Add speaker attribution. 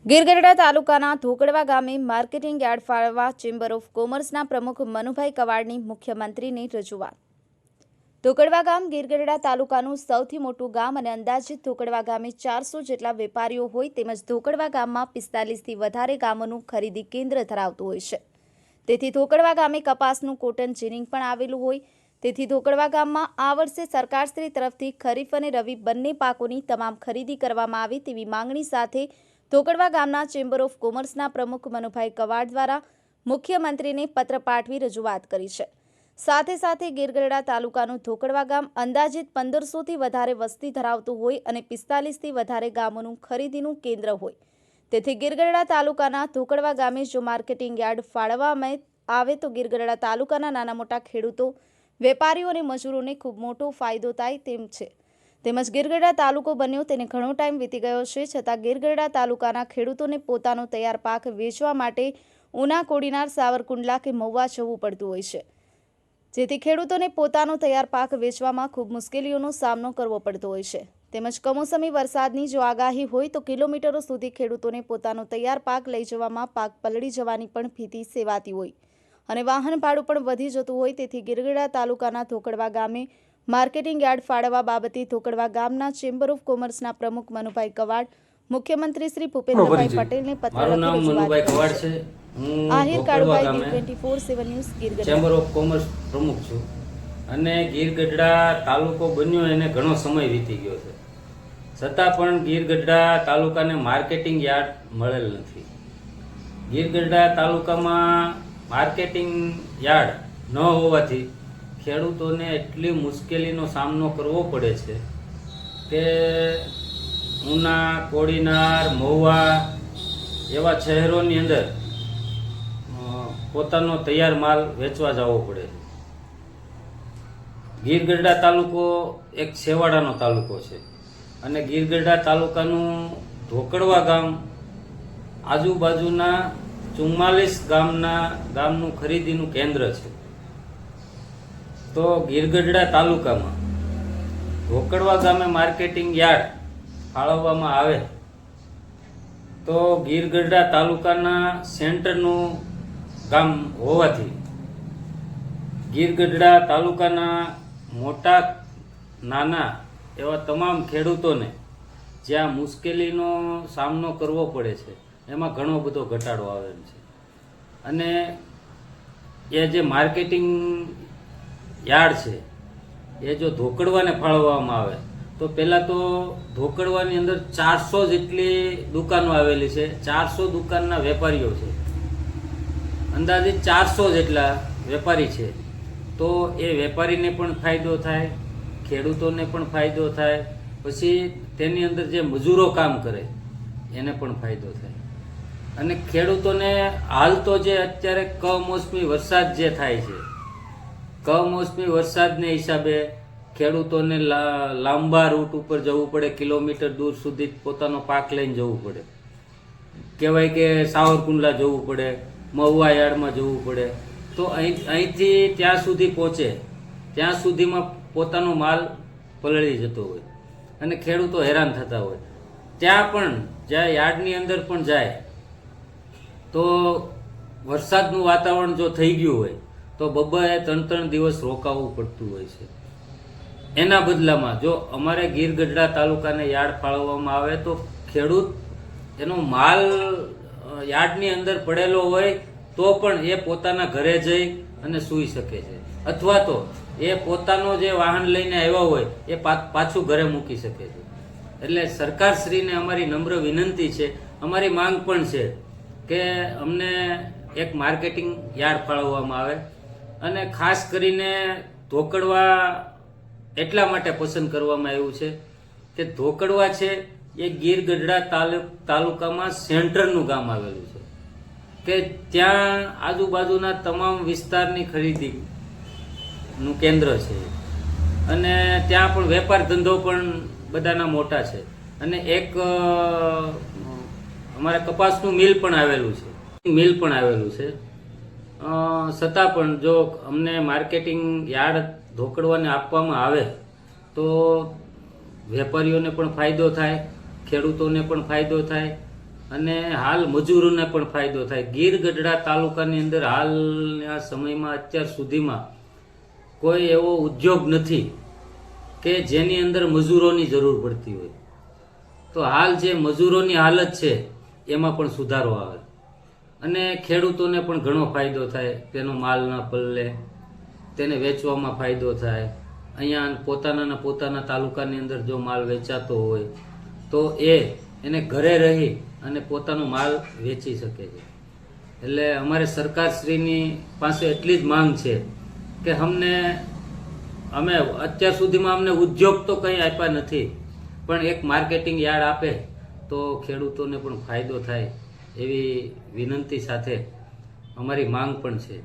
Speaker 1: ગીરગઢડા તાલુકાના ધોકડવા ગામે marketing yard ફાળવવા ચેમ્બર ઓફ કોમર્સના પ્રમુખ મનુભાઈ કવાડની મુખ્યમંત્રીને રજૂઆત। ધોકડવા ગામ ગીરગઢડા તાલુકાનું સૌથી મોટું ગામ અને અંદાજિત ધોકડવા ગામે 400 જેટલા વેપારીઓ હોય તેમજ ધોકડવા ગામમાં 45થી વધારે ગામોનું ખરીદી કેન્દ્ર ધરાવતું હોય છે। તેથી ધોકડવા ગામે કપાસનું કોટન જીનિંગ પણ આવેલું હોય તેથી ધોકડવા ગામમાં આ વર્ષે સરકારશ્રી તરફથી ખરીફ અને રવિ બંને પાકોની તમામ ખરીદી કરવામાં આવે તેવી માંગણી સાથે ધોકડવા ગામના ચેમ્બર ઓફ કોમર્સના પ્રમુખ મનુભાઈ કવાડ દ્વારા મુખ્યમંત્રીને પત્ર પાઠવી રજૂઆત કરી છે। સાથે સાથે ગીરગઢડા તાલુકાનું ધોકડવા ગામ અંદાજિત 1500થી વધારે વસ્તી ધરાવતું હોય અને 45થી વધારે ગામોનું ખરીદીનું કેન્દ્ર હોય તેથી ગીરગઢડા તાલુકાના ધોકડવા ગામે જો માર્કેટિંગ યાર્ડ ફાળવવામાં આવે તો ગીરગઢડા તાલુકાના નાના મોટા ખેડૂતો વેપારીઓ અને મજૂરોને ખૂબ મોટો ફાયદો થાય તેમ છે। તેમજ ગીરગઢડા તાલુકો બન્યો તેને ઘણો ટાઈમ વીતી ગયો છે છતાં ગીરગઢડા તાલુકાના ખેડૂતોને પોતાનો તૈયાર પાક વેચવા માટે ઉના, કોડીનાર, સાવરકુંડલા કે મહુવા જવું પડતું હોય છે જેથી ખેડૂતોને પોતાનો તૈયાર પાક વેચવામાં ખૂબ મુશ્કેલીઓનો સામનો કરવો પડતો હોય છે। તેમજ કમોસમી વરસાદની જો આગાહી હોય તો કિલોમીટરો સુધી ખેડૂતોને પોતાનો તૈયાર પાક લઈ જવામાં પાક પલળી જવાની પણ ભીતિ સેવાતી હોય અને વાહન ભાડું પણ વધી જતું હોય તેથી ગીરગઢડા તાલુકાના ધોકડવા ગામે માર્કેટિંગ યાર્ડ ફાળવવા બાબતે ધોકડવા ગામના ચેમ્બર ઓફ કોમર્સના પ્રમુખ મનુભાઈ કવાડ મુખ્યમંત્રી શ્રી ભૂપેન્દ્રભાઈ પટેલને પત્ર લખી રજૂઆત કરી છે। Ahir Kalubhai 24/7 news Gir Gadhada
Speaker 2: chamber of commerce પ્રમુખ છું અને ગીરગઢડા તાલુકો બન્યો એને ઘણો સમય વીતી ગયો છે છતાં પણ ગીરગઢડા તાલુકાને માર્કેટિંગ યાર્ડ મળેલ નથી। ગીરગઢડા તાલુકામાં માર્કેટિંગ યાર્ડ ન હોવાથી ખેડૂતોને એટલી મુશ્કેલીનો સામનો કરવો પડે છે કે ઉના, કોડીનાર, મહુવા એવા શહેરોની અંદર પોતાનો તૈયાર માલ વેચવા જવો પડે છે। ગીરગઢડા તાલુકો એક છેવાડાનો તાલુકો છે અને ગીરગઢડા તાલુકાનું ધોકડવા ગામ આજુબાજુના 44 ગામનું ખરીદીનું કેન્દ્ર છે। તો ગીરગઢડા તાલુકામાં ધોકડવા ગામે માર્કેટિંગ યાર્ડ ફાળવવામાં આવે તો ગીરગઢડા તાલુકાના સેન્ટરનું ગામ હોવાથી ગીરગઢડા તાલુકાના મોટા નાના એવા તમામ ખેડૂતોને જ્યાં મુશ્કેલીનો સામનો કરવો પડે છે એમાં ઘણો બધો ઘટાડો આવેલ છે અને એ જે માર્કેટિંગ યાર્ડ છે એ જો ધોકડવાને ફાળવવામાં આવે તો પહેલાં તો ધોકડવાની અંદર 400 જેટલી દુકાનો આવેલી છે। 400 દુકાનના વેપારીઓ છે, અંદાજિત 400 જેટલા વેપારી છે તો એ વેપારીને પણ ફાયદો થાય, ખેડૂતોને પણ ફાયદો થાય, પછી તેની અંદર જે મજૂરો કામ કરે એને પણ ફાયદો થાય અને ખેડૂતોને હાલ તો જે અત્યારે કમોસમી વરસાદ જે થાય છે કમોસમી વરસાદને હિસાબે ખેડૂતોને લાંબા રૂટ ઉપર જવું પડે, કિલોમીટર દૂર સુધી પોતાનો પાક લઈને જવું પડે, કહેવાય કે સાવરકુંડલા જવું પડે, મહુવા યાર્ડમાં જવું પડે તો અહીંથી ત્યાં સુધી પહોંચે ત્યાં સુધીમાં પોતાનો માલ પલળી જતો હોય અને ખેડૂતો હેરાન થતા હોય। ત્યાં પણ જ્યાં યાર્ડની અંદર પણ જાય તો વરસાદનું વાતાવરણ જો થઈ ગયું હોય તો 2-3 દિવસ રોકાવું પડતું હોય છે। એના બદલામાં જો અમારે ગીરગઢડા તાલુકાને યાર્ડ ફાળવવામાં આવે તો ખેડૂત એનો માલ યાર્ડની અંદર પડેલો હોય તો પણ એ પોતાના ઘરે જઈ અને સૂઈ શકે છે અથવા તો એ પોતાનો જે વાહન લઈને આવ્યા હોય એ પાછું ઘરે મૂકી શકે છે। એટલે સરકારશ્રીને અમારી નમ્ર વિનંતી છે, અમારી માંગ પણ છે કે અમને એક માર્કેટિંગ યાર્ડ ફાળવવામાં આવે અને ખાસ કરીને ધોકડવા એટલા માટે પસંદ કરવામાં આવ્યું છે કે ધોકડવા છે એ ગીરગઢડા તાલુકામાં સેન્ટરનું ગામ આવેલું છે કે ત્યાં આજુબાજુના તમામ વિસ્તારની ખરીદીનું કેન્દ્ર છે અને ત્યાં પણ વેપાર ધંધો પણ બધાના મોટા છે અને એક અમારે કપાસનું મિલ પણ આવેલું છે। છતાં પણ જો અમને માર્કેટિંગ યાર્ડ ધોકડવાને આપવામાં આવે તો વેપારીઓને પણ ફાયદો થાય, ખેડૂતોને પણ ફાયદો થાય અને હાલ મજૂરોને પણ ફાયદો થાય. ગીર ગઢડા તાલુકાની અંદર હાલના સમયમાં અત્યાર સુધીમાં કોઈ એવો ઉદ્યોગ નથી કે જેની અંદર મજૂરોની જરૂર પડતી હોય. તો હાલ જે મજૂરોની હાલત છે એમાં પણ સુધારો આવે અને ખેડૂતોને પણ ઘણો ફાયદો થાય. તેનો માલ ના પલ્લે, તેને વેચવામાં ફાયદો થાય. અહીંયા પોતાના તાલુકાની અંદર જો માલ વેચાતો હોય તો એને ઘરે રહી અને પોતાનો માલ વેચી શકે છે. એટલે અમારે સરકારશ્રીની પાસે એટલી જ માંગ છે કે અમે અત્યાર સુધીમાં અમને ઉદ્યોગ તો કંઈ આપ્યા નથી, પણ એક માર્કેટિંગ યાર્ડ આપે તો ખેડૂતોને પણ ફાયદો થાય એવી વિનંતી સાથે અમારી માંગ પણ છે.